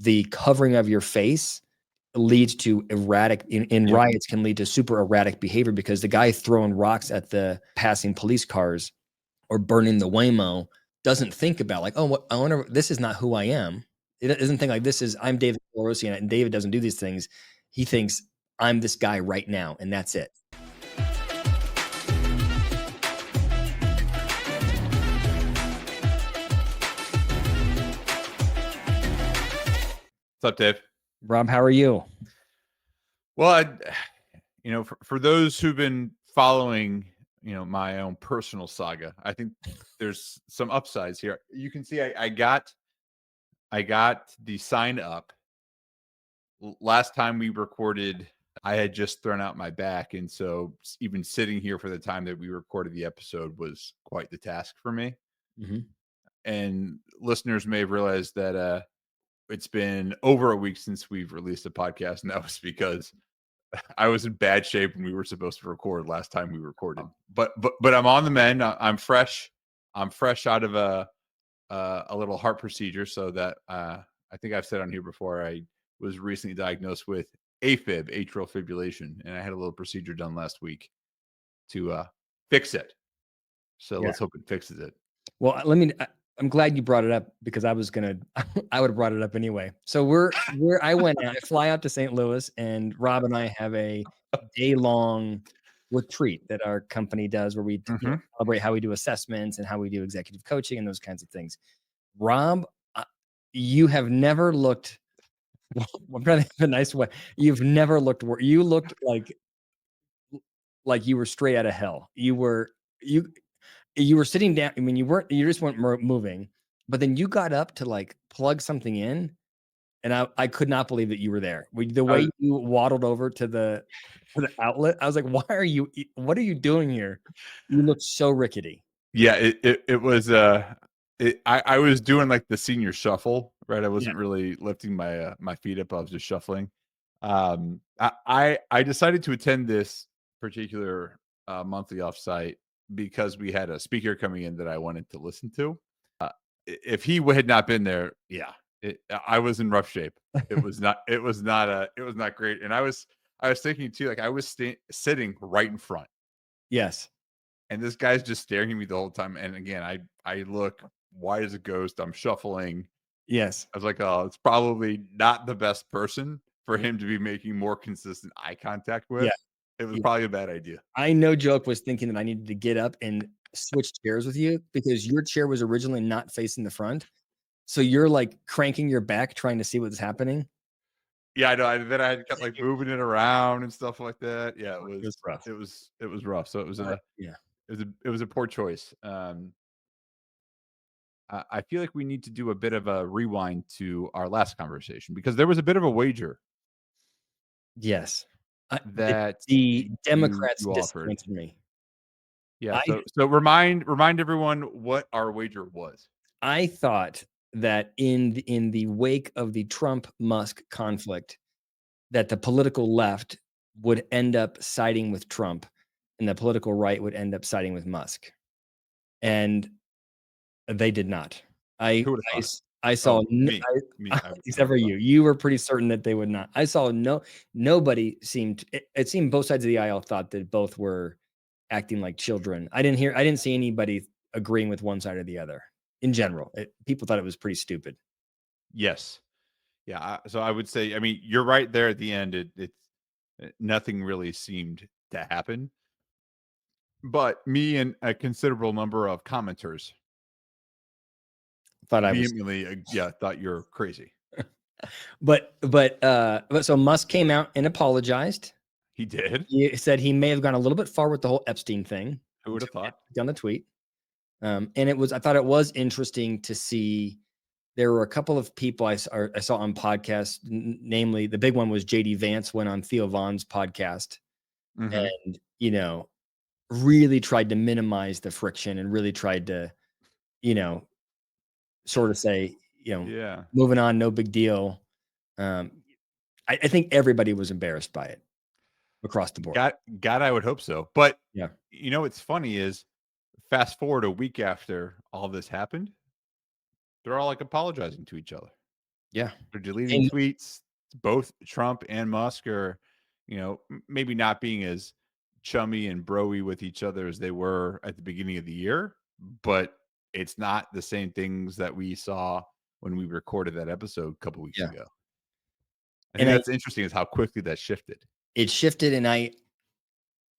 the covering of your face leads to erratic in riots can lead to super erratic behavior, because the guy throwing rocks at the passing police cars or burning the Waymo doesn't think about like, oh, I wonder, this is not who I am. It doesn't think like I'm David Rossi, and David doesn't do these things. He thinks I'm this guy right now, and that's it. What's up, Dave? Rob, how are you? Well, for those who've been following, my own personal saga, I think there's some upsides here. You can see I got the sign up. Last time we recorded, I had just thrown out my back, and so even sitting here for the time that we recorded the episode was quite the task for me. Mm-hmm. And listeners may have realized that it's been over a week since we've released a podcast, and that was because I was in bad shape when we were supposed to record last time we recorded. But I'm on the mend. I'm fresh. I'm fresh out of a little heart procedure. So that I think I've said on here before, I was recently diagnosed with AFib, atrial fibrillation, and I had a little procedure done last week to fix it. So let's hope it fixes it. Well, I'm glad you brought it up, because I would have brought it up anyway. So I fly out to St. Louis, and Rob and I have a day-long retreat that our company does, where we celebrate how we do assessments and how we do executive coaching and those kinds of things. Rob, you have never looked, I'm trying to think of a nice way. You've never looked, you looked like you were straight out of hell. You were sitting down. I mean, you just weren't moving, but then you got up to like plug something in, and I could not believe that you were there. The way you waddled over to the outlet, I was like, what are you doing here? You look so rickety. Yeah, it was I was doing like the senior shuffle, right? I wasn't really lifting my my feet up. I was just shuffling. I decided to attend this particular monthly offsite because we had a speaker coming in that I wanted to listen to. If he had not been there, I was in rough shape. It was not great. And I was thinking too, like I was sitting right in front. Yes. And this guy's just staring at me the whole time. And again, I look white as a ghost. I'm shuffling. Yes. I was like, oh, it's probably not the best person for him to be making more consistent eye contact with. Yeah. It was probably a bad idea. I no joke was thinking that I needed to get up and switch chairs with you, because your chair was originally not facing the front. So you're like cranking your back trying to see what's happening. Yeah, I know. Then I kept like moving it around and stuff like that. Yeah, it was rough. It was rough. So it was it was a poor choice. I feel like we need to do a bit of a rewind to our last conversation, because there was a bit of a wager. Yes. That the Democrats you disappointed me. Yeah. So remind everyone what our wager was. I thought that in the wake of the Trump-Musk conflict, that the political left would end up siding with Trump, and the political right would end up siding with Musk. And they did not. I saw me, except for you. You were pretty certain that they would not. I saw nobody seemed. It seemed both sides of the aisle thought that both were acting like children. I didn't see anybody agreeing with one side or the other. In general, people thought it was pretty stupid. Yes. Yeah. So I would say, I mean, you're right there at the end. It's nothing really seemed to happen. But me and a considerable number of commenters thought thought you're crazy. But so Musk came out and apologized. He did. He said he may have gone a little bit far with the whole Epstein thing. Who would have thought? On the tweet. And I thought it was interesting to see. There were a couple of people I saw on podcasts, namely the big one was JD Vance went on Theo Vaughn's podcast, and really tried to minimize the friction, and really tried to, sort of say, moving on, no big deal. I think everybody was embarrassed by it across the board. God, I would hope so. But yeah, what's funny is, fast forward a week after all this happened, they're all like apologizing to each other. Yeah. They're deleting And tweets. Both Trump and Musk are, maybe not being as chummy and broy with each other as they were at the beginning of the year, but it's not the same things that we saw when we recorded that episode a couple weeks yeah. ago. I think And that's interesting is how quickly that shifted. it shifted, and I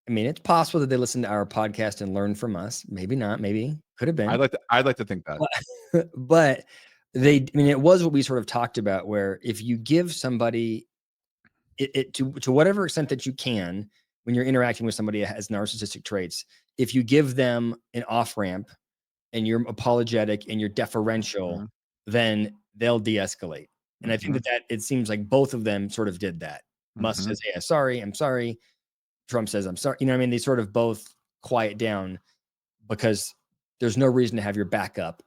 mean, it's possible that they listened to our podcast and learned from us. Maybe not, maybe could have been. I'd like to think that. But I mean, it was what we sort of talked about, where if you give somebody it to whatever extent that you can, when you're interacting with somebody that has narcissistic traits, if you give them an off ramp and you're apologetic and you're deferential, Mhm, then they'll de-escalate. And I think mhm, that it seems like both of them sort of did that. Musk mhm. says, "Hey, I'm sorry." Trump says, "I'm sorry." You know what I mean? They sort of both quiet down because there's no reason to have your back up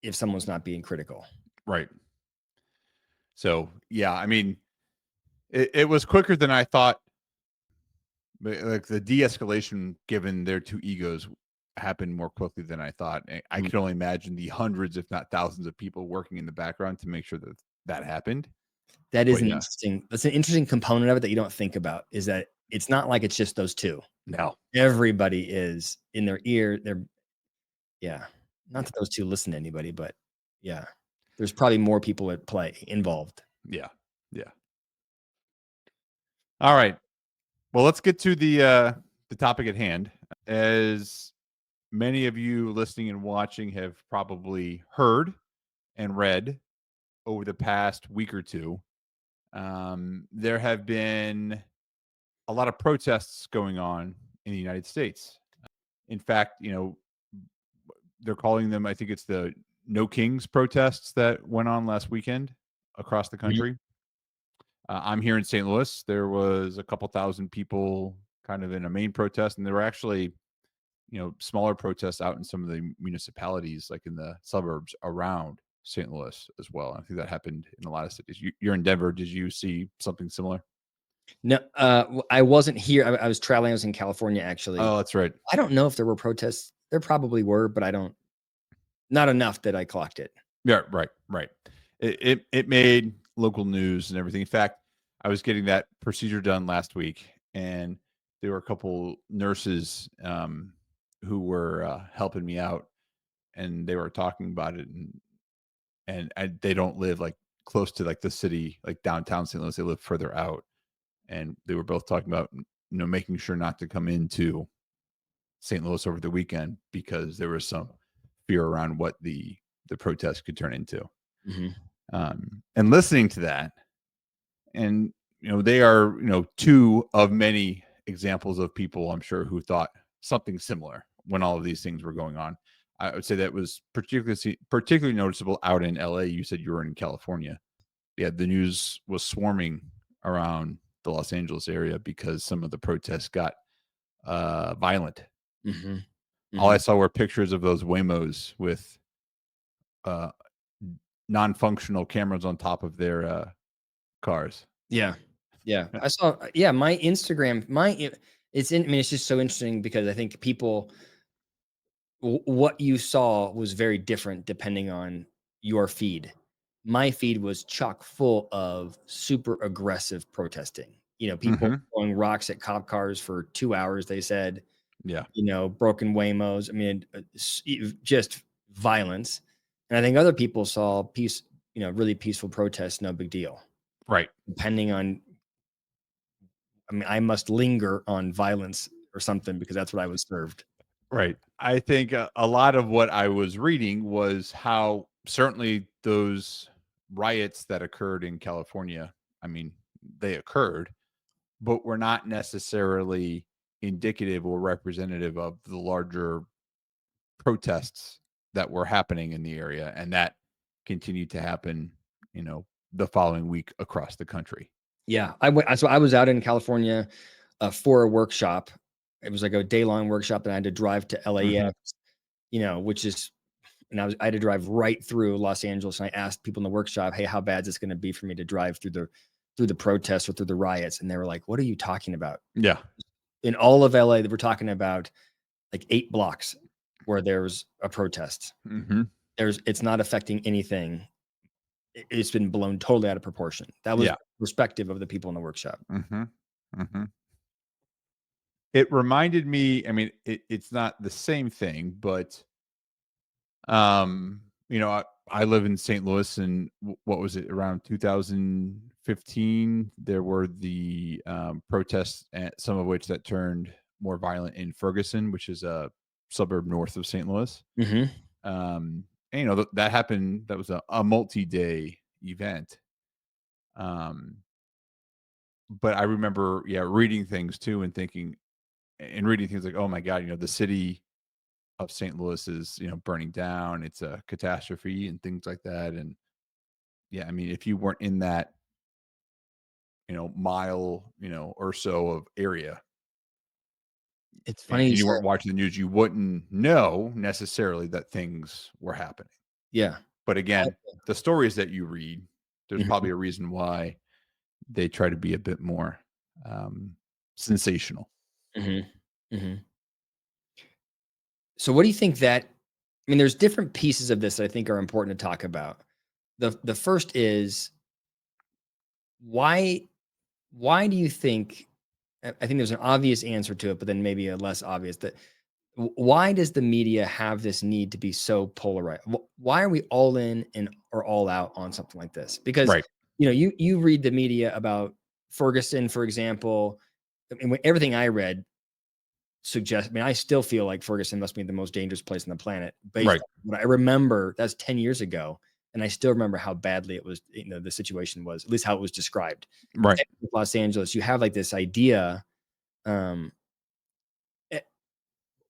if someone's not being critical. Right. So, yeah, I mean, it was quicker than I thought. But, like, the de-escalation, given their 2 egos, happened more quickly than I thought. I Mhm. could only imagine the hundreds, if not thousands of people working in the background to make sure that that happened. But yeah, That's an interesting component of it that you don't think about, is that it's not like it's just those 2. no. Everybody is in their ear. Yeah. Not Yeah, that those 2 listen to anybody, but yeah. There's probably more people at play involved. yeah, yeah. Alright. Well, let's get to the topic at hand. As many of you listening and watching have probably heard and read over the past week or 2, there have been a lot of protests going on in the United States. In fact, they're calling them, I think it's the No Kings protests that went on last weekend across the Mhm. country. I'm here in St. Louis. There was a couple thousand people kind of in a main protest, and there were actually, smaller protests out in some of the municipalities, like in the suburbs around St. Louis as well. I think that happened in a lot of cities. You're in Denver. Did you see something similar? No, I wasn't here. I was traveling. I was in California, actually. Oh, that's right. I don't know if there were protests. There probably were, but I don't not enough that I clocked it. Yeah, right, right. It made local news and everything. In fact, I was getting that procedure done last week, and there were a couple nurses who were helping me out, and they were talking about it, and they don't live like close to like the city, like downtown St. Louis. They live further out, and they were both talking about making sure not to come into St. Louis over the weekend because there was some fear around what the protest could turn into. Mhm. And listening to that, and they are 2 of many examples of people I'm sure who thought something similar when all of these things were going on. I would say that was particularly noticeable out in LA. You said you were in California. Yeah, the news was swarming around the Los Angeles area because some of the protests got violent. Mhm. All I Mhm. saw were pictures of those Waymos with uh, non-functional cameras on top of their cars. Yeah. Yeah. I saw yeah, my Instagram, I mean, it's just so interesting because I think people what you saw was very different depending on your feed. My feed was chock full of super aggressive protesting. People Hmm. throwing rocks at cop cars for 2 hours, they said, Yeah, broken Waymos. I mean, just violence. And I think other people saw really peaceful protests, no big deal. right, Depending on, I mean, I must linger on violence or something because that's what I was served. right. I think a lot of what I was reading was how certainly those riots that occurred in California, I mean, they occurred, but were not necessarily indicative or representative of the larger protests that were happening in the area, and that continued to happen, you know, the following week across the country. Yeah, so I was out in California for a workshop. It was like a day long workshop, and I had to drive to Mhm. LAX, which is, and I had to drive right through Los Angeles. And I asked people in the workshop, "Hey, how bad is this going to be for me to drive through the protests or through the riots?" And they were like, "What are you talking about?" Yeah. In all of LA, they were talking about like 8 blocks where there's a protest. Mhm. It's not affecting anything. it's been blown totally out of proportion. That was Yeah. the perspective of the people in the workshop. Mhm. Mhm. It reminded me, I mean, it's not the same thing, but, you know, I live in St. Louis, and what was it, around 2015, there were the, protests, some of which that turned more violent in Ferguson, which is a suburb north of St. Louis. Mhm. And, you know, that happened, that was a multi-day event. Um, but I remember, yeah, reading things too and thinking, and reading things like, "Oh my god, you know, the city of St. Louis is, you know, burning down. It's a catastrophe," and things like that. And yeah, I mean, if you weren't in that, you know, mile, you know, or so of area, It's and, funny you you said weren't watching the news, you wouldn't know necessarily that things were happening. yeah. But again, the stories that you read, there's Mhm, probably a reason why they try to be a bit more um, sensational. mhm, mhm. So what do you think that I mean, there's different pieces of this that I think are important to talk about. The first is why why do you think I think there's an obvious answer to it, but then maybe a less obvious that why does the media have this need to be so polarized? Why are we all in and or all out on something like this? Because Right. you read the media about Ferguson, for example. I mean, everything I read suggest. I mean, I still feel like Ferguson must be the most dangerous place on the planet based Right. on what I remember. That's 10 years ago, and I still remember how badly it was. The situation was, at least how it was described. Right. Same with Los Angeles, you have like this idea. Um, eh,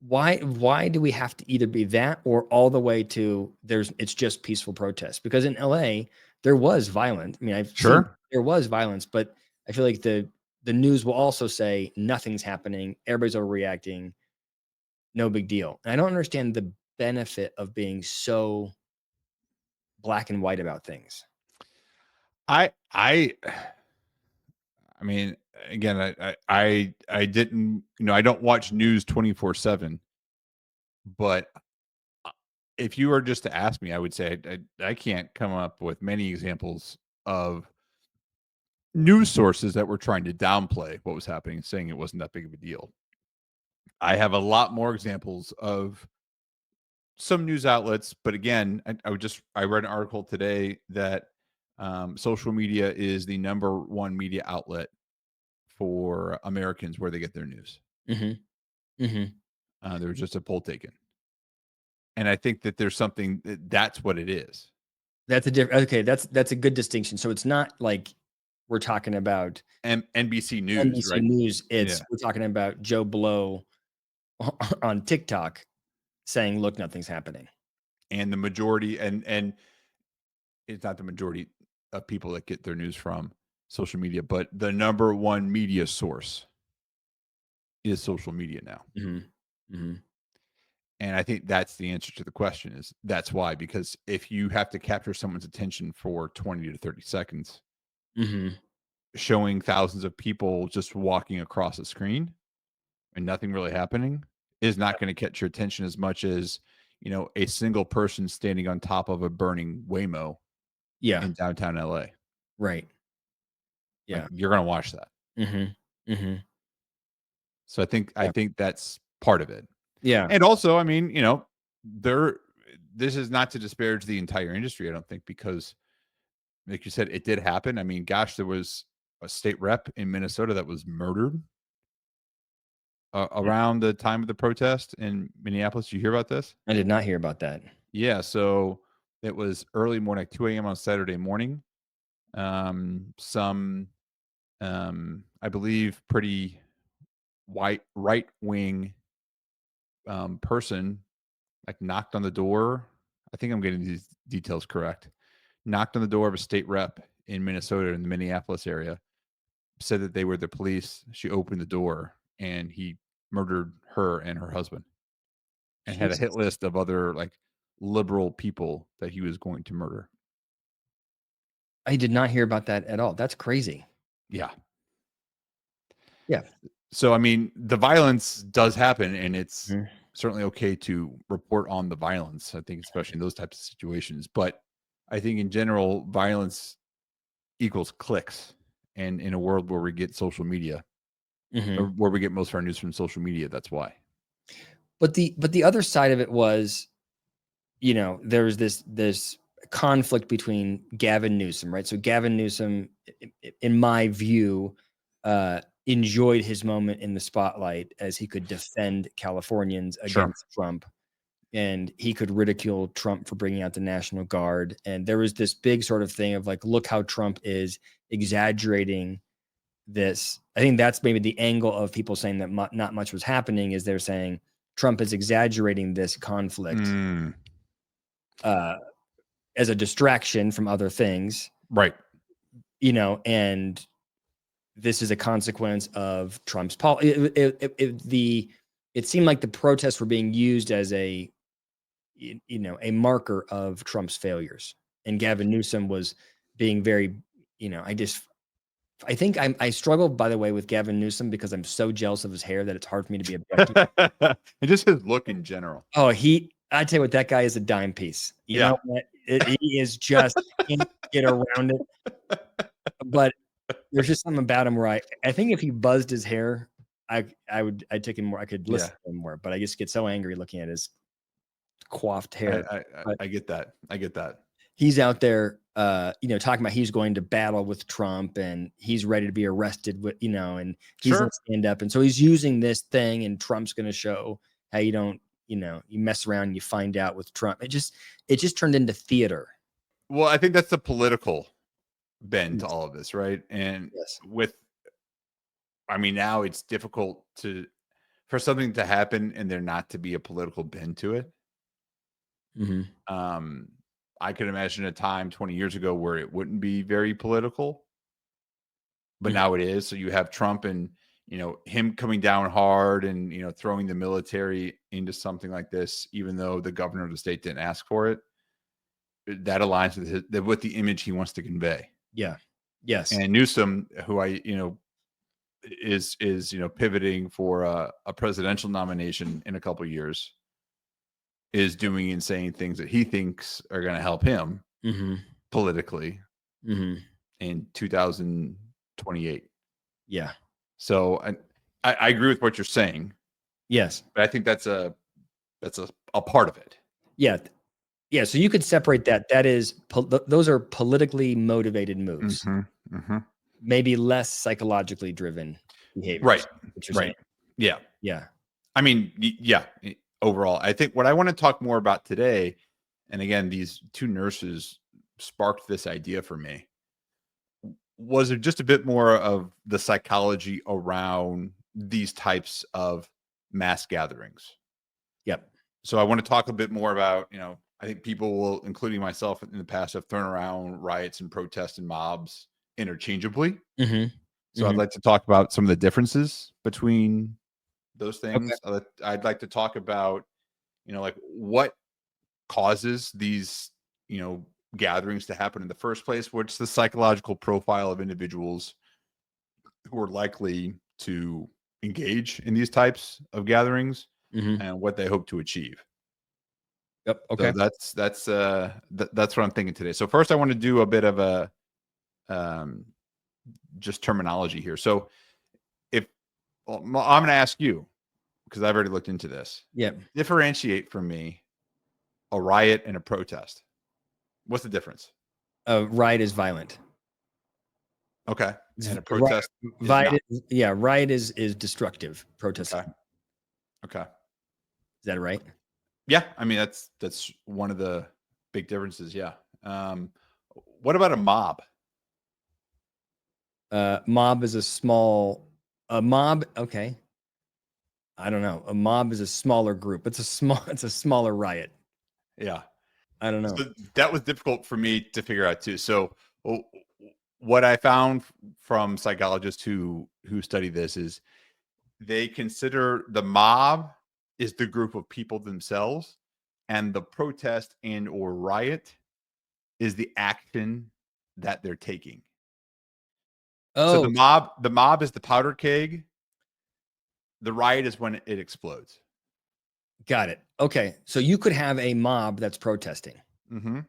why do we have to either be that or all the way to it's just peaceful protest? Because in LA there was violence. I mean, I've seen Sure. there was violence, but I feel like the news will also say nothing's happening, everybody's overreacting, no big deal. And I don't understand the benefit of being so black and white about things. I I mean, again, I didn't, you know, I don't watch news 24/7, but uh, if you were just to ask me, I would say I can't come up with many examples of news sources that were trying to downplay what was happening, saying it wasn't that big of a deal. I have a lot more examples of some news outlets, but again, I read an article today that social media is the number one media outlet for Americans where they get their news. Mhm. Mhm. There was just a poll taken, and I think that there's something that's what it is. That's a different okay, that's a good distinction. So it's not like we're talking about NBC News, NBC right? News, Yeah, it's we're talking about Joe Blow on TikTok saying, "Look, nothing's happening." and the majority, and it's not the majority of people that get their news from social media, but the number one media source is social media now. Mhm. Mhm. And I think that's the answer to the question is that's why, because if you have to capture someone's attention for 20 to 30 seconds, Mhm. showing thousands of people just walking across a screen and nothing really happening is not going to catch your attention as much as, you know, a single person standing on top of a burning Waymo Yeah. in downtown LA. Right. Like Yeah. you're going to watch that. Mhm. Mhm. So I Yeah. think that's part of it. Yeah. And also, I mean, you know, there this is not to disparage the entire industry, I don't think, because like you said, it did happen. I mean, gosh, there was a state rep in Minnesota that was murdered around the time of the protest in Minneapolis. You hear about this? I did not hear about that. Yeah, so it was early morning, like 2 a.m. on Saturday morning. Some, I believe, pretty white right wing person like knocked on the door. I think I'm getting these details correct. Knocked on the door of a state rep in Minnesota in the Minneapolis area, said that they were the police. She opened the door and he murdered her and her husband and had a hit Jesus. list of other like liberal people that he was going to murder. I did not hear about that at all. That's crazy. Yeah. Yeah. So, I mean, the violence does happen and it's Mhm. certainly okay to report on the violence. I think, especially in those types of situations. But I think in general, violence equals clicks. And in a world where we get social media, or Mhm. where we get most of our news from social media, that's why. But the other side of it was, there was this conflict between Gavin Newsom, right? So Gavin Newsom, in my view, enjoyed his moment in the spotlight as he could defend Californians Sure. against Trump, and he could ridicule Trump for bringing out the National Guard. And there was this big sort of thing of like, look how Trump is exaggerating this. I think that's maybe the angle of people saying that not much was happening, is they're saying Trump is exaggerating this conflict Mm, uh, as a distraction from other things, right. and this is a consequence of Trump's policy. It seemed like the protests were being used as a marker of Trump's failures, and Gavin Newsom was being very, I think I struggle, by the way, with Gavin Newsom because I'm so jealous of his hair that it's hard for me to be objective. And just his look in general. Oh, I tell you what, that guy is a dime piece. You Yeah. know what? He is just, can't get around it. But there's just something about him where I think if he buzzed his hair, I'd take him more. I could Yeah. listen to him more, but I just get so angry looking at his coiffed hair. But I get that. I get that. he's out there, talking about he's going to battle with Trump and he's ready to be arrested with, and he's going Sure. to stand up. And so he's using this thing, and Trump's going to show how you don't, you mess around and you find out with Trump. It just turned into theater. Well, I think that's the political bend to Yes. all of this, right? And Yes. now it's difficult for something to happen and there not to be a political bend to it. Mm-hmm. Um, I could imagine a time 20 years ago where it wouldn't be very political, but Mm-hmm. now it is. So you have Trump and, him coming down hard and, throwing the military into something like this, even though the governor of the state didn't ask for it. That aligns with the image he wants to convey. Yeah. Yes. And Newsom, who is pivoting for a presidential nomination in a couple of years, is doing and saying things that he thinks are going to help him Mm-hmm. politically Mm-hmm. in 2028. Yeah. So I agree with what you're saying, Yes. but I think that's a part of it. Yeah. Yeah. So you could separate that. That is, those are politically motivated moves, Mm-hmm, mm-hmm. maybe less psychologically driven behaviors. Right. What you're Right. saying. Yeah. Yeah. Yeah. Overall, I think what I want to talk more about today, and again, these two nurses sparked this idea for me, was just a bit more of the psychology around these types of mass gatherings. Yep. So I want to talk a bit more about, I think people will, including myself in the past, have thrown around riots and protests and mobs interchangeably. Mm-hmm. So I'd Mm-hmm. like to talk about some of the differences between those Okay. things. I'd like to talk about, like what causes these, gatherings to happen in the first place. What's the psychological profile of individuals who are likely to engage in these types of gatherings Mm-hmm. and what they hope to achieve. Yep. So Okay. that's what I'm thinking today. So first I want to do a bit of a um, just terminology here. So if I'm going to ask you, because I've already looked into this, Yep. differentiate for me a riot and a protest. What's the difference? Riot is violent. Okay. And a Riot, protest is not. riot is destructive. Protest. Okay. Okay. Is that right? Yeah. That's one of the big differences. Yeah. What about a mob? Mob is a mob. Okay. I don't know. A mob is a smaller group. It's a smaller riot. Yeah. I don't know. So that was difficult for me to figure out too. So what I found from psychologists who study this is they consider the mob is the group of people themselves, and the protest and or riot is the action that they're taking. So Oh, the mob is the powder keg. The riot is when it explodes. got it. Okay. So you could have a mob that's protesting. Mm-hmm.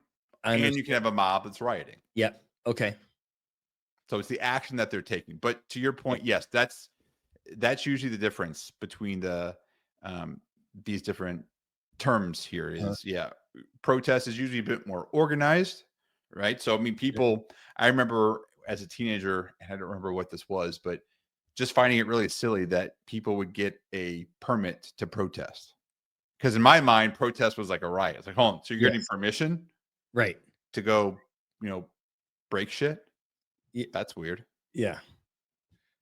I and you can understand. have a mob that's rioting. Yep. Okay. So it's the action that they're taking. But to your Yep. point, yes, that's usually the difference between um, these different terms here Uh-huh. is, yeah, protest is usually a bit more organized, right? So I mean, Yep. people, I remember as a teenager, and I don't remember what this was, but just finding it really silly that people would get a permit to protest. Because in my mind, protest was like a riot. It's like, hold on, so you're getting Yes. permission Right. to go, you know, break shit? Y That's weird. yeah.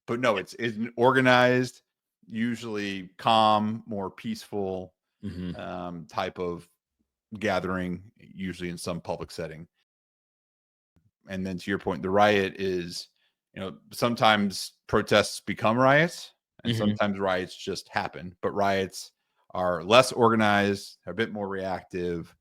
But no, it's organized, usually calm, more peaceful Mhm. type of gathering, usually in some public setting. And then to your point, the riot is, sometimes protests become riots and Mhm. sometimes riots just happen, but riots are less organized, are a bit more reactive,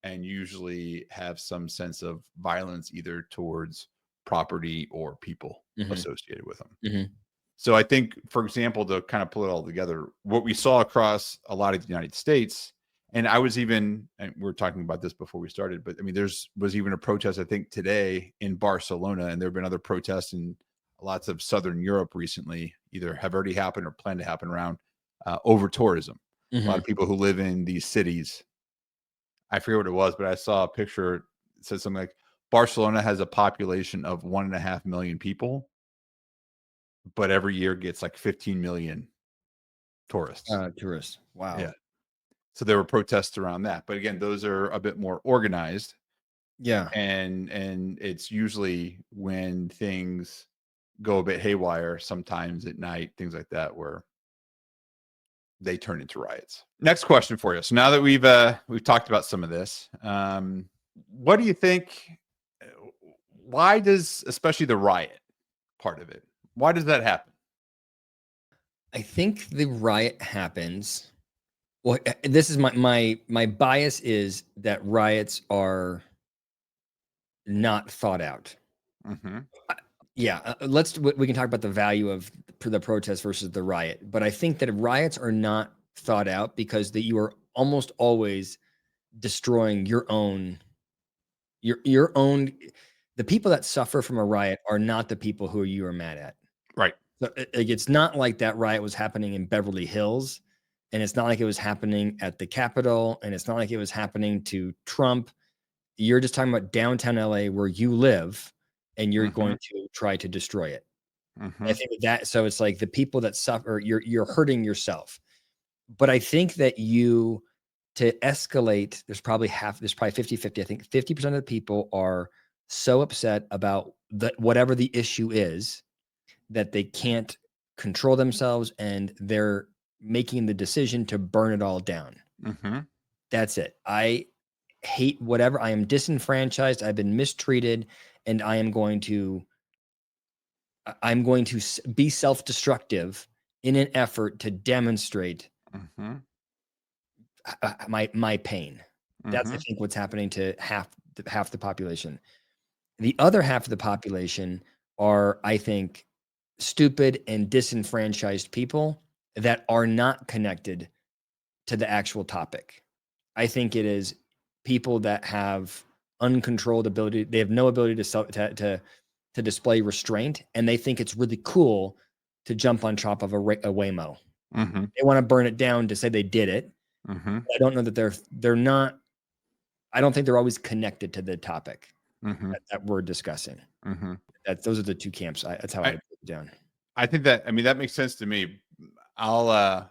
and usually have some sense of violence either towards property or people Mhm. associated with them. Mhm. So I think, for example, to kind of pull it all together, what we saw across a lot of the United States, and I was even, and we were talking about this before we started, but I mean, was even a protest, I think, today in Barcelona, and there have been other protests in lots of Southern Europe recently, either have already happened or plan to happen around over tourism. A lot Mhm. of people who live in these cities, I forget what it was, but I saw a picture. It said something like Barcelona has a population of 1.5 million people, but every year gets like 15 million tourists. Tourists. Yeah. Wow. So there were protests around that. But again, those are a bit more organized Yeah. and it's usually when things go a bit haywire, sometimes at night, things like that, where they turn into riots. Next question for you. So now that we've talked about some of this, what do you think? uh, Why does especially the riot part of it? Why does that happen? I think the riot happens well, this is my bias is that riots are not thought out. Hmm. Uh, yeah, we can talk about the value of the protest versus the riot, but I think that riots are not thought out because that you are almost always destroying your own the people that suffer from a riot are not the people who you are mad at. Right. So, like, it's not like that riot was happening in Beverly Hills, and it's not like it was happening at the Capitol, and it's not like it was happening to Trump. You're just talking about downtown LA where you live, and you're Hmm. going to try to destroy it. I Hmm. think that so it's like the people that suffer, you're hurting yourself. But I think that you to escalate, there's probably 50-50. I think 50% of the people are so upset about whatever the issue is that they can't control themselves and they're making the decision to burn it all down. Hmm. That's it. I hate whatever. I am disenfranchised. I've been mistreated, and I'm going to be self-destructive in an effort to demonstrate Hmm. my pain. That's I Hmm. think what's happening to half the population. The other half of the population are, I think, stupid and disenfranchised people that are not connected to the actual topic. I think it is people that have uncontrolled ability. They have no ability to display restraint, and they think it's really cool to jump on top of a Waymo. Hmm. They want to burn it down to say they did it. Hmm. I don't know that they're not. I don't think they're always connected to the topic Hmm. that we're discussing. Hmm. Those are the two camps. That's how I I would break it down. I think that, I mean, that makes sense to me. I'll uh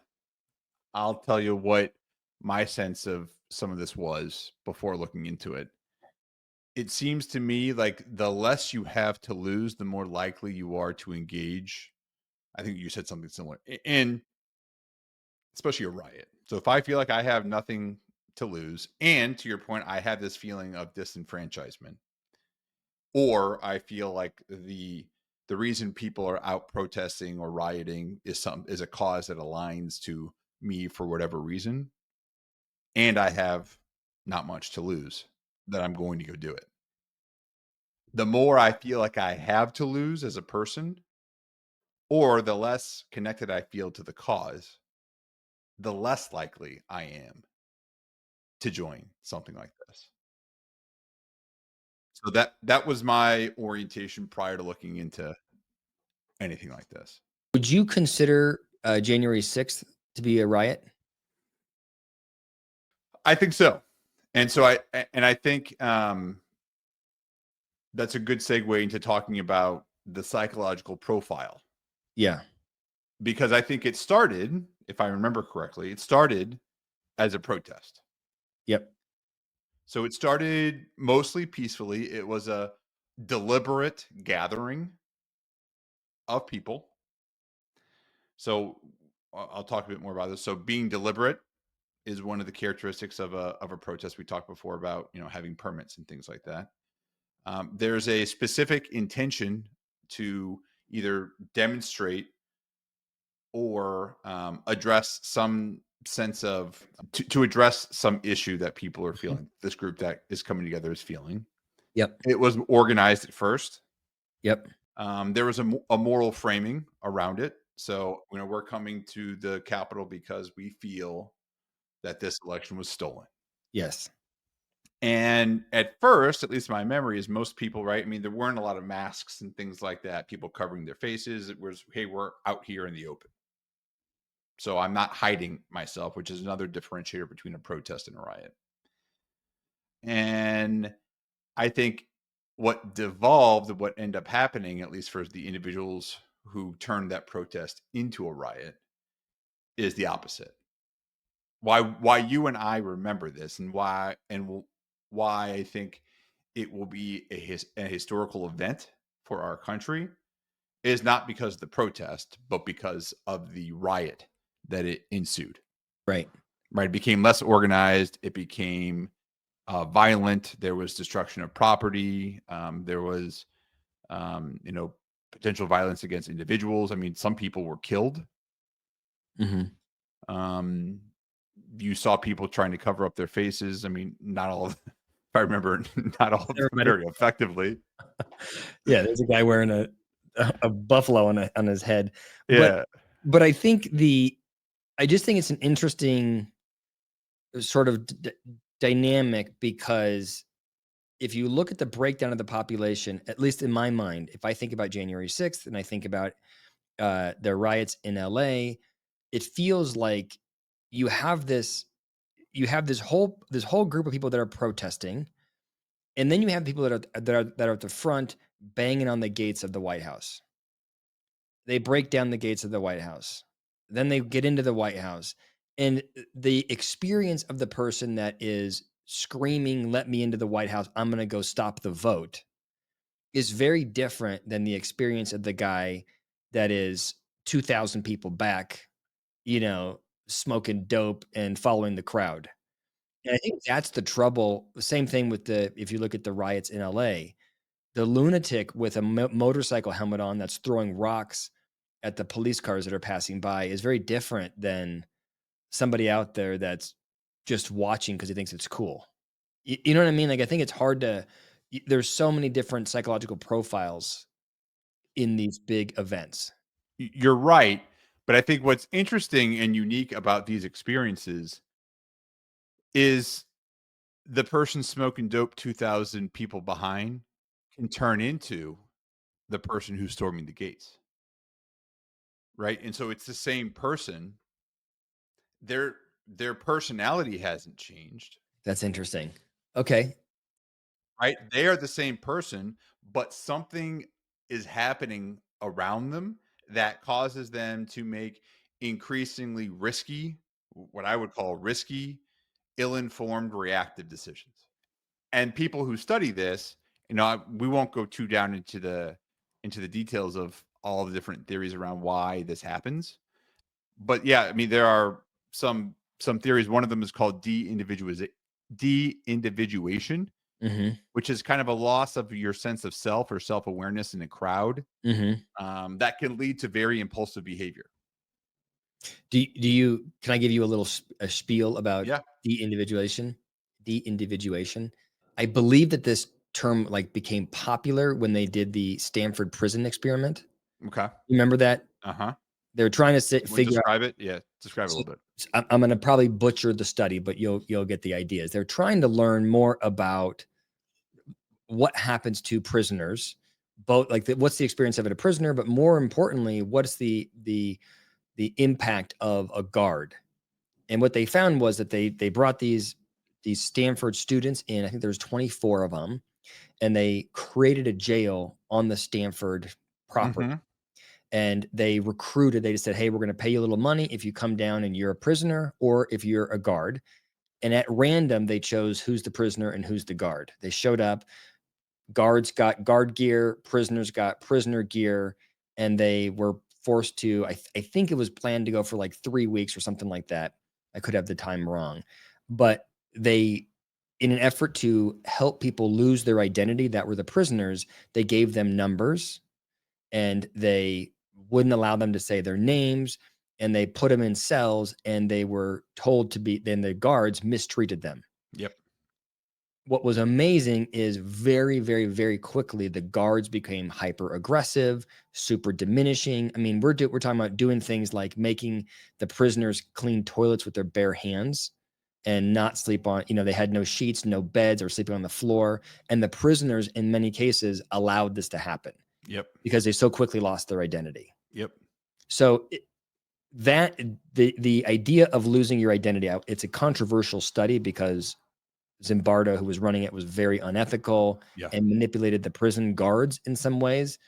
I'll tell you what my sense of some of this was before looking into it. It seems to me like the less you have to lose, the more likely you are to engage. I think you said something similar in especially a riot. So if I feel like I have nothing to lose, and to your point, I have this feeling of disenfranchisement, or I feel like the reason people are out protesting or rioting is a cause that aligns to me for whatever reason, and I have not much to lose, that I'm going to go do it. The more I feel like I have to lose as a person, or the less connected I feel to the cause, the less likely I am to join something like this. So that was my orientation prior to looking into anything like this. Would you consider January 6th to be a riot? I think so. And so I think that's a good segue into talking about the psychological profile, Yeah. because I think it started, if I remember correctly, it started as a protest. Yep. So it started mostly peacefully. It was a deliberate gathering of people. So I'll talk a bit more about this. So being deliberate is one of the characteristics of a protest. We talked before about, having permits and things like that. There's a specific intention to either demonstrate or address some sense of to address some issue that people are Mhm. feeling. This group that is coming together is feeling. Yep. It was organized at first. Yep. There was a moral framing around it. So, we're coming to the Capitol because we feel that this election was stolen. Yes. And at first, at least my memory is most people, right? I mean, there weren't a lot of masks and things like that, people covering their faces. It was, hey, we're out here in the open. So I'm not hiding myself, which is another differentiator between a protest and a riot. And I think what devolved, what ended up happening, at least for the individuals who turned that protest into a riot, is the opposite. Why you and I remember this, and why I think it will be a historical event for our country, is not because of the protest, but because of the riot that it ensued. Right. Right, it became less organized. It became violent. There was destruction of property. There was, potential violence against individuals. I mean, some people were killed. Hmm. Um, you saw people trying to cover up their faces. I mean, not all of, if I remember, not all of them Everybody. very effectively. Yeah. There's a guy wearing a buffalo on his head, but Yeah. I think I just think it's an interesting sort of dynamic, because if you look at the breakdown of the population, at least in my mind, if I think about January 6th and I think about the riots in LA, it feels like you have this this whole group of people that are protesting, and then you have people that are at the front banging on the gates of the White House. They break down the gates of the White House. Then they get into the White House. And the experience of the person that is screaming, "Let me into the White House. I'm going to go stop the vote," is very different than the experience of the guy that is 2,000 people back, smoking dope and following the crowd. And I think that's the trouble. Same thing with if you look at the riots in LA, the lunatic with a motorcycle helmet on that's throwing rocks at the police cars that are passing by is very different than somebody out there that's just watching because he thinks it's cool. You know what I mean? Like, I think it's hard there's so many different psychological profiles in these big events. You're right. But I think what's interesting and unique about these experiences is the person smoking dope 2,000 people behind can turn into the person who's storming the gates, right? And so it's the same person. Their personality hasn't changed, That's interesting. Okay. right? They are the same person, but something is happening around them that causes them to make increasingly risky, what I would call risky, ill-informed, reactive decisions. And people who study this, we won't go too down into the details of all the different theories around why this happens. But yeah, I mean, there are some theories. One of them is called de-individuation, Mhm. which is kind of a loss of your sense of self or self-awareness in a crowd, Mhm. that can lead to very impulsive behavior. Can I give you a little a spiel about Yeah. de-individuation? De-individuation. I believe that this term, like, became popular when they did the Stanford Prison Experiment. Okay. Remember that? Uh-huh. They're trying to You want to figure out. describe it? Yeah. Describe it a So, little bit. I'm gonna probably butcher the study, but you'll get the ideas. They're trying to learn more about what happens to prisoners, both like what's the experience of it a prisoner, but more importantly, what's the impact of a guard. And what they found was that they brought these Stanford students in. I think there's 24 of them, and they created a jail on the Stanford property. Mhm. And they recruited. They just said, "Hey, we're going to pay you a little money if you come down and you're a prisoner, or if you're a guard." And at random, they chose who's the prisoner and who's the guard. They showed up. Guards got guard gear, prisoners got prisoner gear, and they were forced to. I think it was planned to go for like 3 weeks or something like that. I could have the time wrong, but they, in an effort to help people lose their identity that were the prisoners, they gave them numbers, and they wouldn't allow them to say their names, and they put them in cells, and they were told to be. Then the guards mistreated them. Yep. What was amazing is very, very, very quickly the guards became hyper aggressive, super diminishing. I mean, we're talking about doing things like making the prisoners clean toilets with their bare hands and not sleep on. They had no sheets, no beds, or sleeping on the floor. And the prisoners, in many cases, allowed this to happen Yep. because they so quickly lost their identity. Yep. So the idea of losing your identity, it's a controversial study because Zimbardo, who was running it, was very unethical Yeah. and manipulated the prison guards in some ways.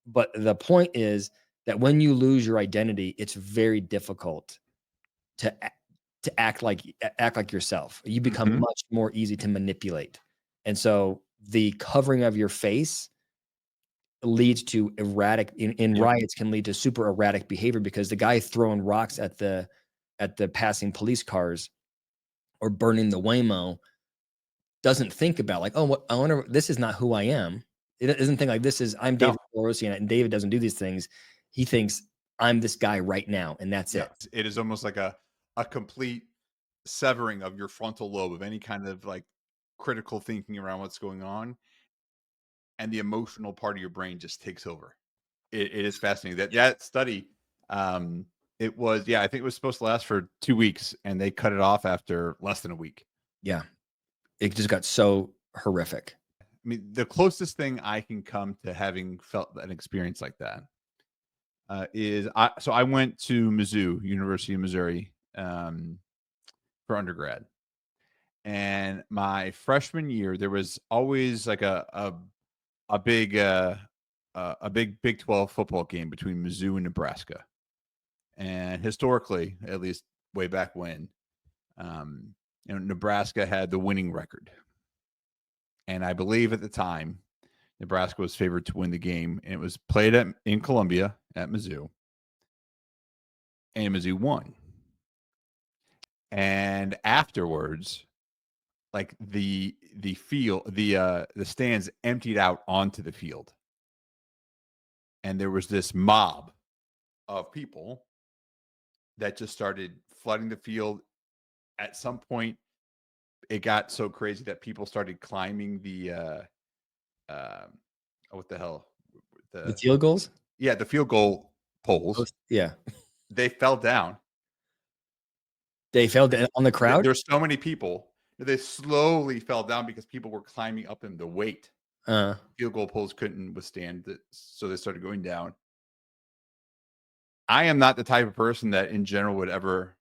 But the point is that when you lose your identity, it's very difficult to act like yourself. You become Mhm. much more easy to manipulate. And so the covering of your face leads to erratic in Yep. riots, can lead to super erratic behavior, because the guy throwing rocks at the passing police cars or burning the Waymo doesn't think about like, oh, what I wonder, this is not who I am. It doesn't think like, this is, I'm No. David Borosian, and David doesn't do these things. He thinks I'm this guy right now, and that's Yeah. it. It is almost like a complete severing of your frontal lobe of any kind of like critical thinking around what's going on, and the emotional part of your brain just takes over. It is fascinating that study. Um, it was, yeah, I think it was supposed to last for 2 weeks, and they cut it off after less than a week. Yeah, it just got so horrific. I mean, the closest thing I can come to having felt an experience like that is I went to Mizzou, University of Missouri, for undergrad. And my freshman year, there was always like a big a big Big 12 football game between Mizzou and Nebraska. And historically, at least way back when, Nebraska had the winning record. And I believe at the time, Nebraska was favored to win the game, and it was played in Columbia at Mizzou, and Mizzou won. And afterwards, like the field, the stands emptied out onto the field, and there was this mob of people that just started flooding the field. At some point, it got so crazy that people started climbing the what the hell, The the field goals. the field goal poles. Yeah, They fell down. they failed on the crowd. There's so many people. They slowly fell down because people were climbing up them. The weight Uh, field goal poles couldn't withstand it, so they started going down. I am not the type of person that in general would ever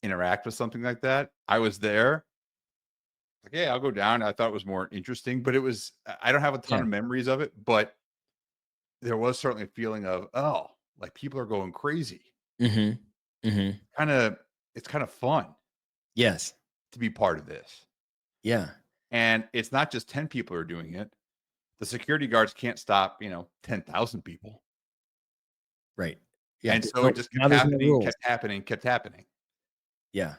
interact with something like that. I was there. Like, yeah, I'll go down. I thought it was more interesting, but I don't have a ton yeah. of memories of it, but there was certainly a feeling of, oh, like people are going crazy. Mm-hmm. Mm-hmm. Kind of, it's kind of fun Yes. to be part of this. Yeah. And it's not just 10 people are doing it. The security guards can't stop, 10,000 people. Right. Yeah. And so it just kept Now there's no happening, rules. kept happening, kept happening. Yeah.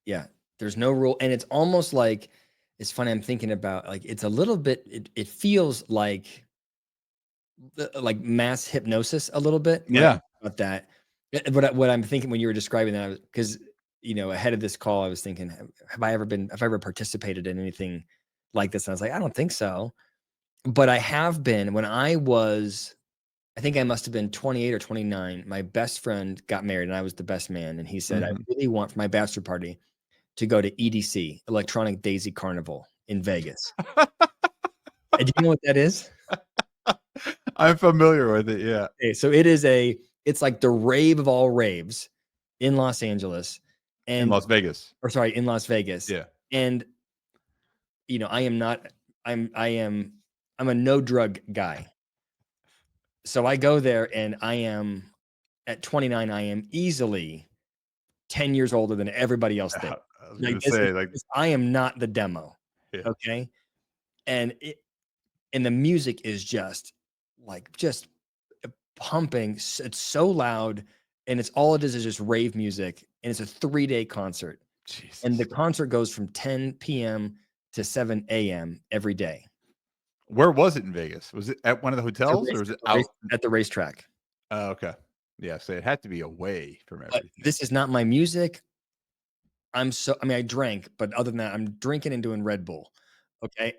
Yeah. There's no rule. And it's almost like, it's funny. I'm thinking about like, it's a little bit, it feels like mass hypnosis a little bit when I Yeah. think about that. What I'm thinking when you were describing that, because, ahead of this call, I was thinking, have I ever participated in anything like this? And I was like, I don't think so. But I have been when I think I must have been 28 or 29. My best friend got married and I was the best man. And he said, I Mhm. really want for my bachelor party to go to EDC, Electronic Daisy Carnival in Vegas. And do you know what that is? I'm familiar with it. Yeah. Okay, so it's like the rave of all raves in Los Angeles, In and Las Vegas. or sorry, in Las Vegas. Yeah. And I am not. I'm a no drug guy. So I go there, and I am at 29. I am easily 10 years older than everybody else there. I was Like gonna say, like, I am not the demo. yeah. Okay, and and the music is just pumping. It's so loud, and it's all it is just rave music, and it's a 3-day concert. And the Jesus. concert goes from 10 p.m. to 7 a.m. every day. Where was it in Vegas? Was it at one of the hotels or was it out? At the racetrack. Oh, okay. Yeah, so it had to be away from But everything. this is not my music. I mean, I drank, but other than that, I'm drinking and doing Red Bull. Okay.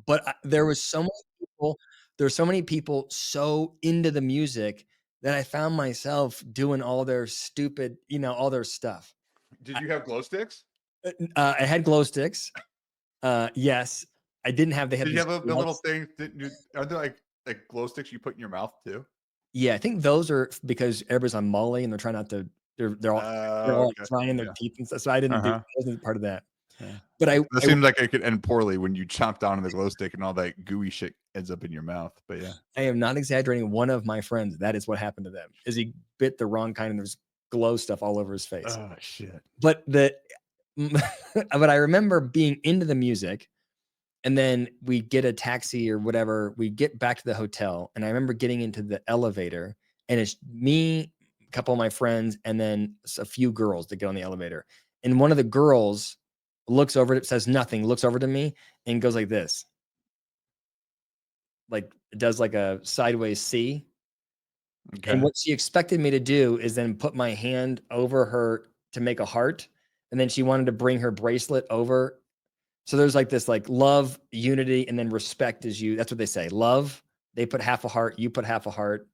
But people, there were so many people so into the music that I found myself doing all their stupid, all their stuff. Did you have glow sticks? I had glow sticks. Yes, I didn't have. They had Did you these have the little gloves. things are there like glow sticks you put in your mouth too? Yeah, I think those are because everybody's on Molly and they're trying not to. They're all like Okay. trying their Yeah. teeth and stuff. So I Uh-huh. wasn't part of that. Yeah. But That seems like it could end poorly when you chomp down on the glow stick and all that gooey shit ends up in your mouth. But yeah. I am not exaggerating. One of my friends, that is what happened to them. Is he bit the wrong kind and there's glow stuff all over his face. Oh shit. But but I remember being into the music, and then we get a taxi or whatever. We get back to the hotel, and I remember getting into the elevator, and it's me, a couple of my friends, and then a few girls that get on the elevator. And one of the girls looks over, it says nothing, looks over to me and goes like this, like does like a sideways C. And Okay. what she expected me to do is then put my hand over her to make a heart, and then she wanted to bring her bracelet over. So there's like this like love, unity, and then respect is you. That's what they say. Love, they put half a heart, you put half a heart,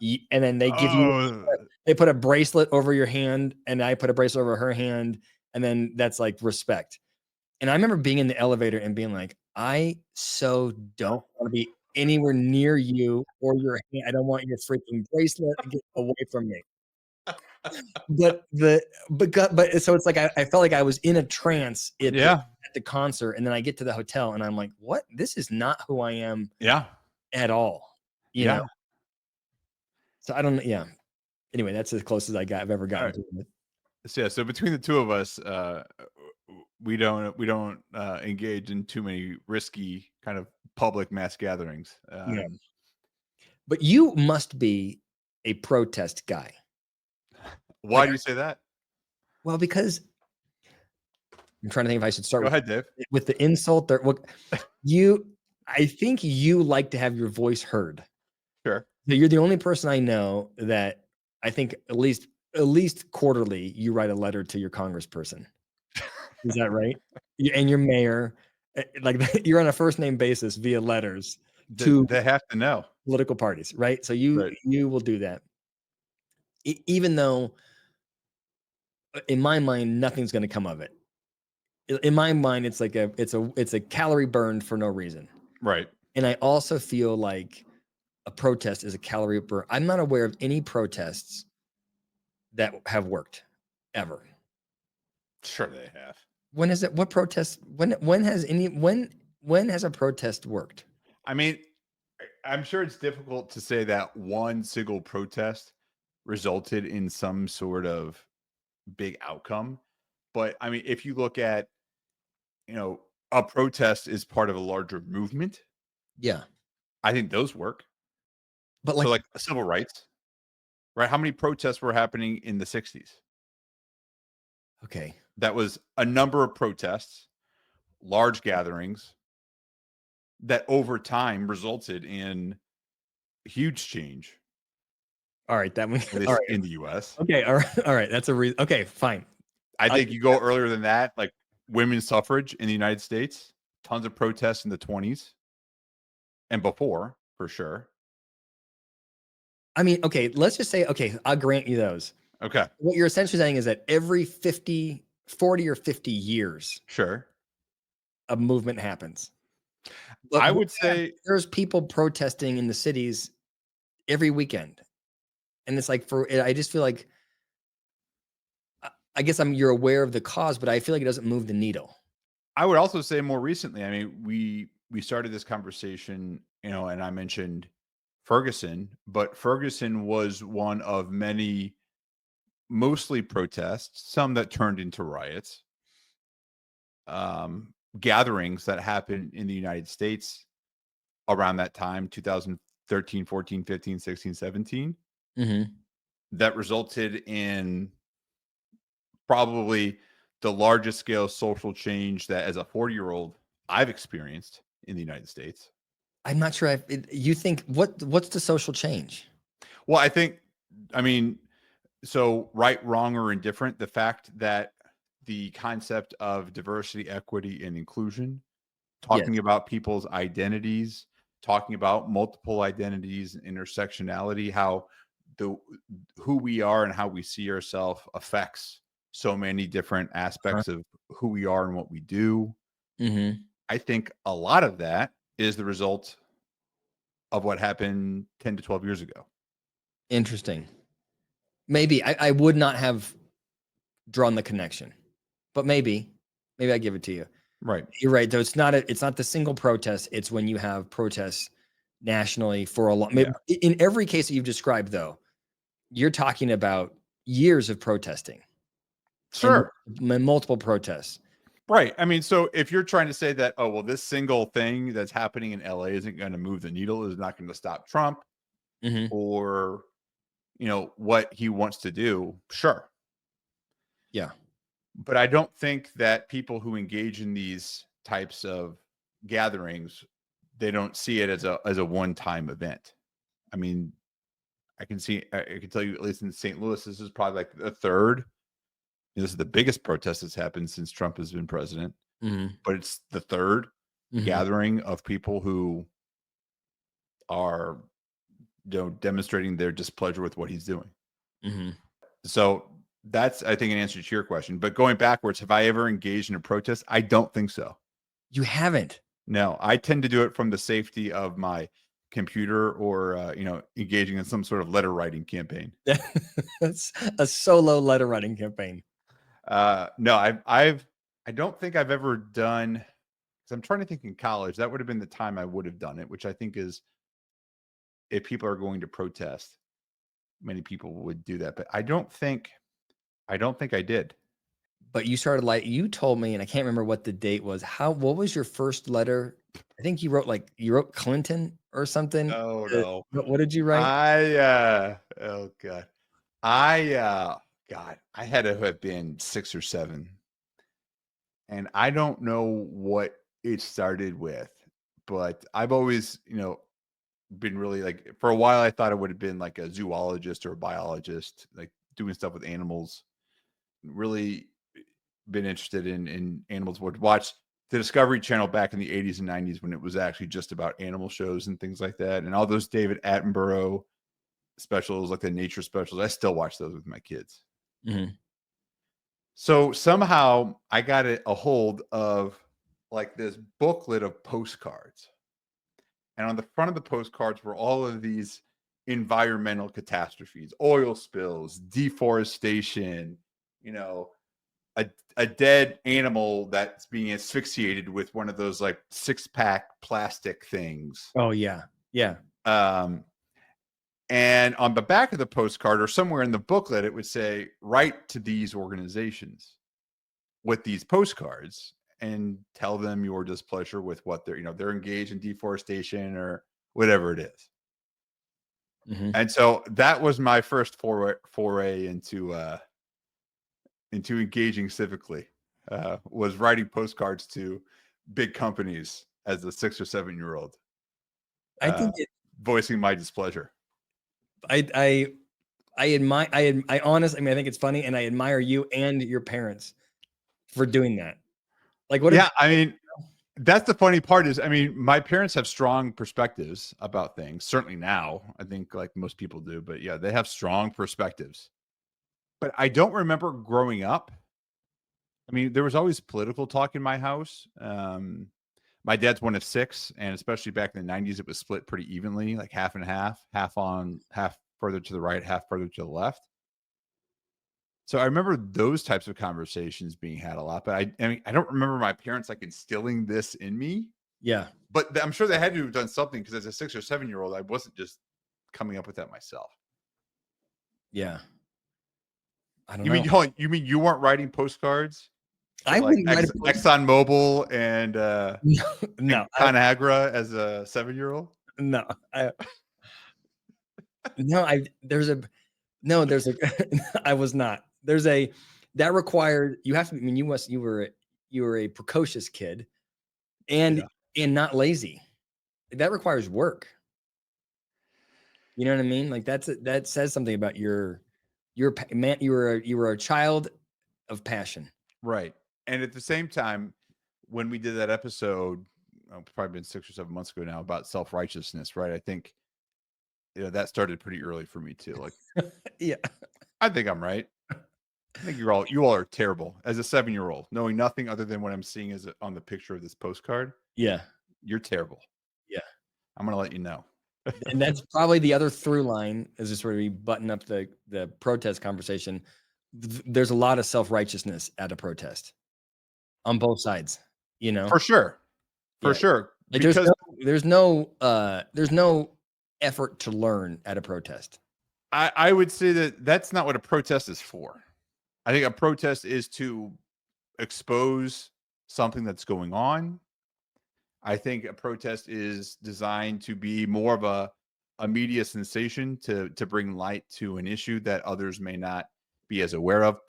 and then Oh, they put a bracelet over your hand, and I put a bracelet over her hand, and then that's like respect. And I remember being in the elevator and being like, I so don't want to be anywhere near you or your hand. I don't want your freaking bracelet. Get away from me. But so it's like I felt like I was in a trance yeah. at the concert, and then I get to the hotel and I'm like, what? This is not who I am Yeah. at all. You know? Yeah. So I don't know. Yeah. Anyway, that's as close as I've ever All gotten right. to it. So yeah, so between the two of us, we don't engage in too many risky kind of public mass gatherings. Yeah. But you must be a protest guy. Why Like, do you say that? well, because I'm trying to think if I should start Go ahead, Dave. with the insult or what you I think you like to have your voice heard. Sure. So you're the only person I know that I think at least quarterly you write a letter to your congressperson. Is that right? And your mayor, like you're on a first name basis via letters to They have to know. political parties, right? So you Right. you will do that, even though in my mind nothing's going to come of it. In my mind, it's like it's a calorie burned for no reason. Right. And I also feel like a protest is a calorie burn. I'm not aware of any protests that have worked ever. Sure they have. When is it? What protest? When has a protest worked? I mean, I'm sure it's difficult to say that one single protest resulted in some sort of big outcome. But I mean, if you look at, you know, a protest is part of a larger movement, Yeah, I think those work. but So like, like civil rights, right? How many protests were happening in the 60s? okay, That was a number of protests, large gatherings that over time resulted in huge change, all right, that one, at all least right, in the US. okay, all right, all right. That's a reason. Okay, fine. I I'll think give you you go that. earlier than that, like women's suffrage in the United States, tons of protests in the 20s and before, for sure. I mean, okay, let's just say, okay, I'll grant you those. Okay, What you're essentially saying is that every 40 or 50 years, sure. a movement happens. But I but would say there's people protesting in the cities every weekend, and it's like I just feel like I guess you're aware of the cause, but I feel like it doesn't move the needle. I would also say more recently, I mean, we started this conversation, and I mentioned Ferguson, but Ferguson was one of many mostly protests, some that turned into riots, gatherings that happened in the United States around that time, 2013, 14, 15, 16, 17, Mhm. that resulted in probably the largest scale social change that as a 40-year-old I've experienced in the United States. I'm not sure you think what's the social change? Well, I mean, so right, wrong, or indifferent, the fact that the concept of diversity, equity, and inclusion, Yes. talking about people's identities, talking about multiple identities and intersectionality, how the who we are and how we see ourselves affects so many different Huh? aspects of who we are and what we do. Mhm. I think a lot of that is the result of what happened 10 to 12 years ago. Interesting. Maybe I would not have drawn the connection, but maybe I give it to you. Right. You're right, though, it's not the single protest, it's when you have protests nationally for a long Yeah. maybe in every case that you've described, though, you're talking about years of protesting and Sure. multiple protests. Right. I mean, so if you're trying to say that, oh, well, this single thing that's happening in LA isn't going to move the needle, is not going to stop Trump Mhm. or, what he wants to do, sure. Yeah. But I don't think that people who engage in these types of gatherings, they don't see it as a one-time event. I mean, I can tell you, at least in St. Louis, this is probably like the third. This is the biggest protest that's happened since Trump has been president, Mhm. but it's the third Mhm. gathering of people who are, demonstrating their displeasure with what he's doing. Mhm. So that's, I think, an answer to your question. But going backwards, have I ever engaged in a protest? I don't think so. You haven't. No, I tend to do it from the safety of my computer or, engaging in some sort of letter writing campaign. That's a solo letter writing campaign. No, I don't think I've ever done, because I'm trying to think in college, that would have been the time I would have done it, which I think is, if people are going to protest, many people would do that. But I don't think I did. But you started like you told me, and I can't remember what the date was. What was your first letter? I think you wrote Clinton or something. Oh no. What did you write? Oh god. I God, I had to have been 6 or 7. And I don't know what it started with, but I've always, been really like, for a while I thought I would have been like a zoologist or a biologist, like doing stuff with animals. Really been interested in animals. Would watch the Discovery Channel back in the 80s and 90s when it was actually just about animal shows and things like that. And all those David Attenborough specials, like the nature specials, I still watch those with my kids. Mhm. So somehow I got a hold of like this booklet of postcards. And on the front of the postcards were all of these environmental catastrophes, oil spills, deforestation, you know, a, a dead animal that's being asphyxiated with one of those like 6-pack plastic things. Oh, yeah. Yeah. Um, and on the back of the postcard or somewhere in the booklet, it would say, write to these organizations with these postcards and tell them your displeasure with what they're engaged in deforestation or whatever it is. Mhm. And so that was my first foray into engaging civically, was writing postcards to big companies as a 6 or 7 year old, I uh, think it voicing my displeasure. I I admire I honestly I mean, I think it's funny, and I admire you and your parents for doing that. Like, what a Yeah, I mean, that's the funny part is, I mean, my parents have strong perspectives about things. Certainly now, I think like most people do, but yeah, they have strong perspectives. But I don't remember growing up. I mean, there was always political talk in my house, My dad's one of 6, and especially back in the 90s, it was split pretty evenly, like half and half on half further to the right, half further to the left. So I remember those types of conversations being had a lot, but I mean, I don't remember my parents like instilling this in me, Yeah. but I'm sure they had to have done something because as a 6 or 7-year-old, I wasn't just coming up with that myself. Yeah. I don't You mean know. you mean you weren't writing postcards to I like wouldn't write a post. ExxonMobil and No, ConAgra as a 7-year-old? no, no, there's a I was not. That required you have to. I mean, you were a precocious kid and Yeah. not lazy. That requires work. You know what I mean? Like that says something about man. You were a child of passion. Right. And at the same time, when we did that episode, it's probably been 6 or 7 months ago now about self-righteousness, right? I think that started pretty early for me too. Like, Yeah, I think I'm right. I think you all are terrible as a 7-year-old, knowing nothing other than what I'm seeing on the picture of this postcard. yeah, You're terrible. yeah. I'm gonna let you know. And that's probably the other through line as this where we button up the protest conversation. There's a lot of self-righteousness at a protest on both sides, you know? For sure. For Yeah. sure. Like Because there's no effort to learn at a protest. I would say that that's not what a protest is for. I think a protest is to expose something that's going on. I think a protest is designed to be more of a media sensation to bring light to an issue that others may not be as aware of,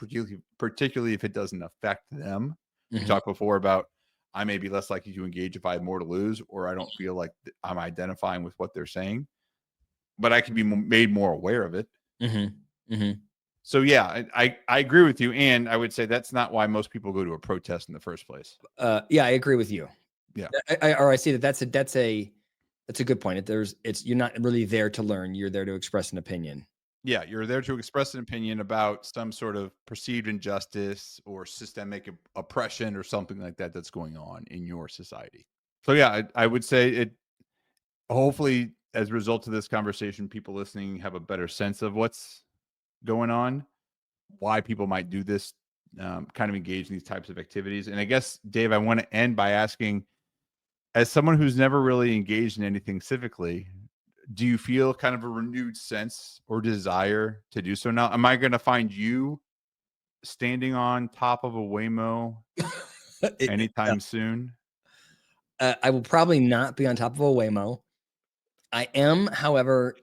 particularly if it doesn't affect them. We Mhm. talked before about I may be less likely to engage if I have more to lose, or I don't feel like I'm identifying with what they're saying, but I can be made more aware of it. Mhm. Mhm. So yeah, I agree with you, and I would say that's not why most people go to a protest in the first place. Yeah, I agree with you. Yeah. I see that that's a good point. You're not really there to learn. You're there to express an opinion. Yeah, you're there to express an opinion about some sort of perceived injustice or systemic oppression or something like that that's going on in your society. So yeah, I would say it. Hopefully, as a result of this conversation, people listening have a better sense of what's going on, why people might do this, kind of engage in these types of activities. And I guess, Dave, I want to end by asking, as someone who's never really engaged in anything civically, do you feel kind of a renewed sense or desire to do so now? Am I going to find you standing on top of a Waymo anytime soon? I will probably not be on top of a Waymo. I am, however,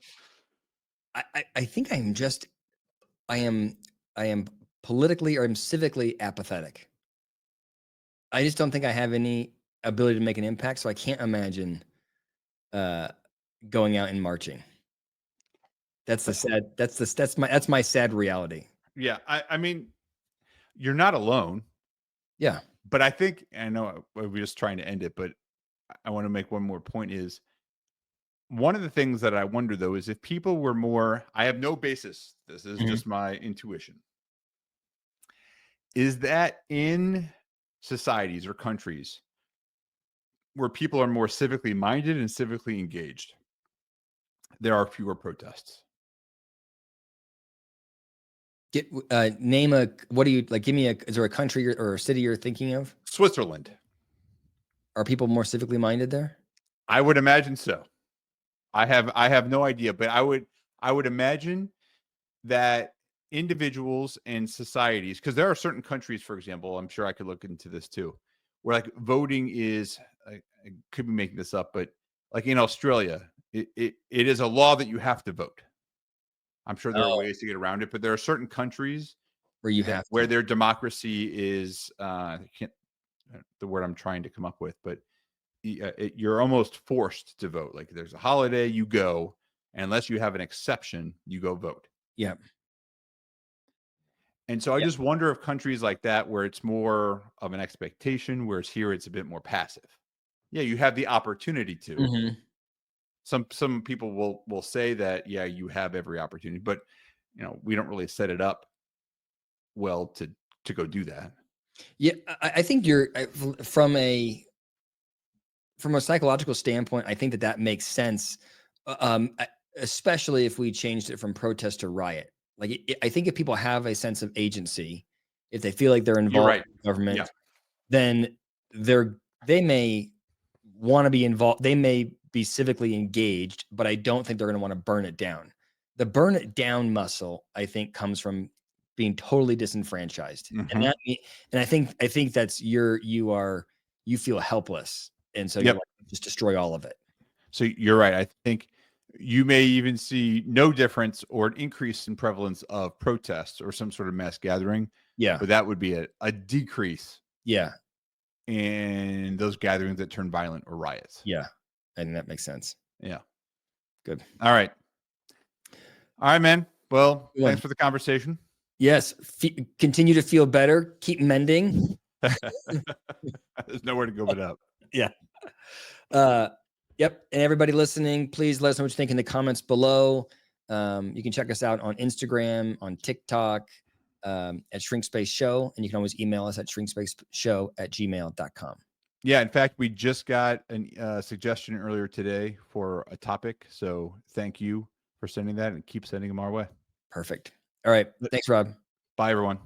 I think I am I am politically or I'm civically apathetic. I just don't think I have any ability to make an impact, so I can't imagine uh, going out and marching. That's my sad reality. Yeah, I mean, you're not alone, Yeah. but I think I know we're just trying to end it, but I want to make one more point is one of the things that I wonder though is if people were more, I have no basis, this is Mhm. just my intuition, is that in societies or countries where people are more civically minded and civically engaged, there are fewer protests. Name a what do you like? Give me a is there a country or a city you're thinking of? Switzerland, Are people more civically minded there? I would imagine so. I have no idea, but I would imagine that individuals and societies, because there are certain countries, for example, I'm sure I could look into this too, where like voting is, I could be making this up, but like in Australia, it is a law that you have to vote. I'm sure there are Oh, ways to get around it, but there are certain countries where you that have where to. their democracy is, I can't the word I'm trying to come up with, but you're almost forced to vote. Like there's a holiday, you go, and unless you have an exception, you go vote. Yeah. And so I Yeah. just wonder if countries like that, where it's more of an expectation, whereas here it's a bit more passive. Yeah, you have the opportunity to. Mhm. Some people will say that, yeah, you have every opportunity, but we don't really set it up well to go do that. Yeah, I think you're from from a psychological standpoint, I think that that makes sense, especially if we changed it from protest to riot. Like, I think if people have a sense of agency, if they feel like they're You're involved right. in government, Yeah. then they may want to be involved. They may be civically engaged, but I don't think they're going to want to burn it down. The burn it down muscle, I think, comes from being totally disenfranchised, and Mhm. that, and I think that's you feel helpless, and so you're Yep. like, just destroy all of it. So you're right. I think you may even see no difference or an increase in prevalence of protests or some sort of mass gathering, Yeah, but that would be a decrease yeah, in those gatherings that turn violent or riots. yeah. I think that makes sense. Yeah. Good. All right. All right, man. Well, Good thanks one. for the conversation. Yes. Continue to feel better. Keep mending. There's nowhere to go but up. Yeah. Uh, yep. And everybody listening, please let us know what you think in the comments below. You can check us out on Instagram, on TikTok, at Shrink Space Show. And you can always email us at shrinkspaceshow@gmail.com. Yeah. In fact, we just got a suggestion earlier today for a topic. So thank you for sending that and keep sending them our way. Perfect. All right. Thanks, Rob. Bye, everyone.